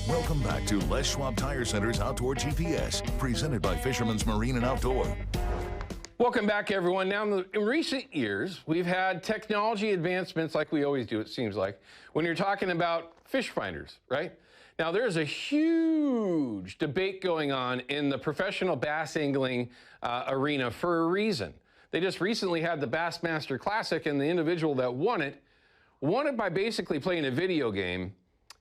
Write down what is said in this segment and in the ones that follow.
Welcome back to Les Schwab Tire Center's Outdoor GPS, presented by Fisherman's Marine and Outdoor. Welcome back, everyone. Now, in recent years, we've had technology advancements like we always do, it seems like, when you're talking about fish finders, right? Now, there's a huge debate going on in the professional bass angling arena for a reason. They just recently had the Bassmaster Classic, and the individual that won it by basically playing a video game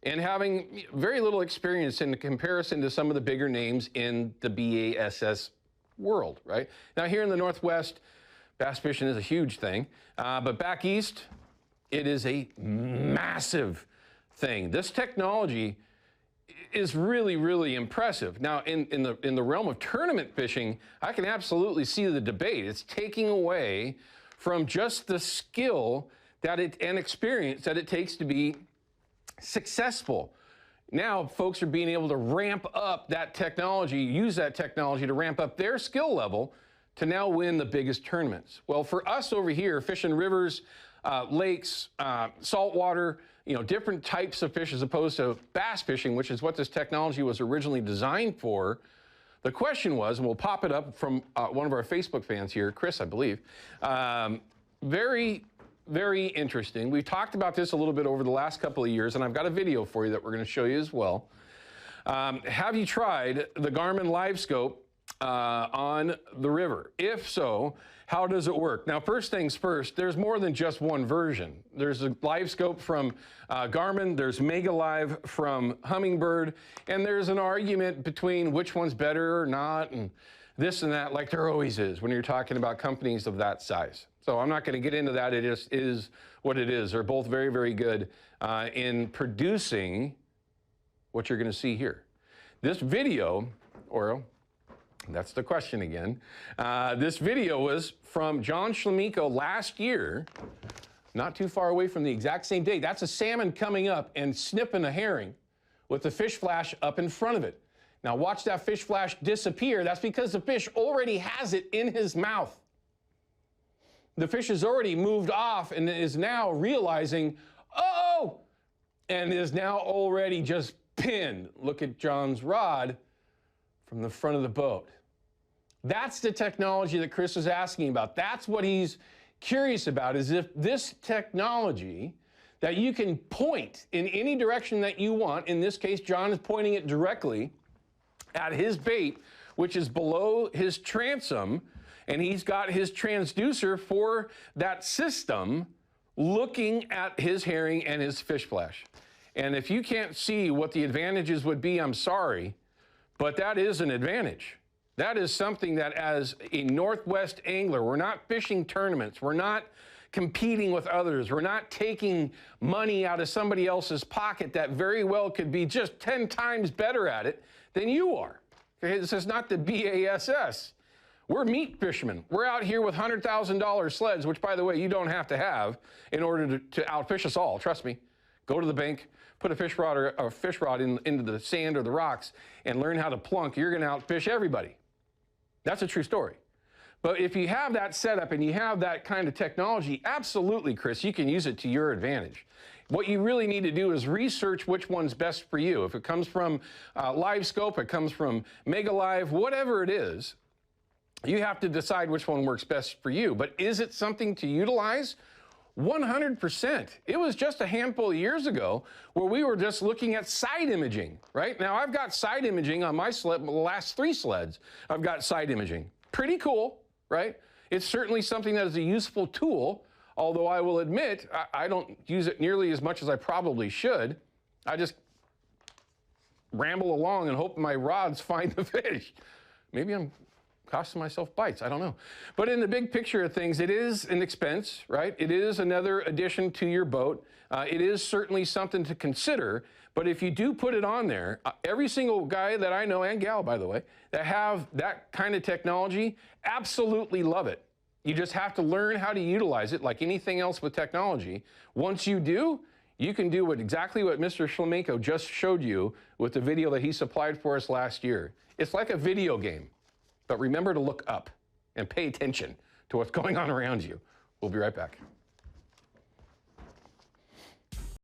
and having very little experience in comparison to some of the bigger names in the BASS world, right? Now, here in the Northwest, bass fishing is a huge thing, but back east, it is a massive thing. This technology is really, really impressive. Now, in the realm of tournament fishing, I can absolutely see the debate. It's taking away from just the skill and experience that it takes to be successful. Now, folks are being able to ramp up that technology, use that technology to ramp up their skill level to now win the biggest tournaments. Well, for us over here, fishing rivers, lakes, saltwater, different types of fish as opposed to bass fishing, which is what this technology was originally designed for. The question was, and we'll pop it up from one of our Facebook fans here, Chris, I believe, very interesting. We've talked about this a little bit over the last couple of years, and I've got a video for you that we're going to show you as well. Have you tried the Garmin LiveScope on the river? If so, how does it work? Now, first things first, there's more than just one version. There's a LiveScope from Garmin, there's MegaLive from Humminbird, and there's an argument between which one's better or not, and this and that, like there always is when you're talking about companies of that size. So I'm not going to get into that. It just is what it is. They're both very, very good in producing what you're going to see here. This video, or that's the question again. This video was from John Schlemiko last year, not too far away from the exact same date. That's a salmon coming up and snipping a herring with the fish flash up in front of it. Now watch that fish flash disappear. That's because the fish already has it in his mouth. The fish has already moved off and is now realizing, oh, and is now already just pinned. Look at John's rod from the front of the boat. That's the technology that Chris is asking about. That's what he's curious about, is if this technology that you can point in any direction that you want, in this case, John is pointing it directly at his bait, which is below his transom, and he's got his transducer for that system looking at his herring and his fish flash. And if you can't see what the advantages would be, I'm sorry, but that is an advantage. That is something that as a Northwest angler, we're not fishing tournaments, we're not competing with others, we're not taking money out of somebody else's pocket that very well could be just 10 times better at it than you are. Okay, this is not the BASS. We're meat fishermen. We're out here with $100,000 sleds, which, by the way, you don't have to have in order to outfish us all. Trust me. Go to the bank, put a fish rod into the sand or the rocks, and learn how to plunk. You're going to outfish everybody. That's a true story. But if you have that setup and you have that kind of technology, absolutely, Chris, you can use it to your advantage. What you really need to do is research which one's best for you. If it comes from LiveScope, it comes from MegaLive, whatever it is, you have to decide which one works best for you. But is it something to utilize? 100%. It was just a handful of years ago where we were just looking at side imaging, right? Now, I've got side imaging on my sled, the last 3 sleds, I've got side imaging. Pretty cool, right? It's certainly something that is a useful tool, although I will admit I don't use it nearly as much as I probably should. I just ramble along and hope my rods find the fish. Maybe I'm costing myself bites, I don't know. But in the big picture of things, it is an expense, right? It is another addition to your boat. It is certainly something to consider, but if you do put it on there, every single guy that I know, and gal, by the way, that have that kind of technology, absolutely love it. You just have to learn how to utilize it like anything else with technology. Once you do, you can do exactly what Mr. Schlemiko just showed you with the video that he supplied for us last year. It's like a video game. But remember to look up and pay attention to what's going on around you. We'll be right back.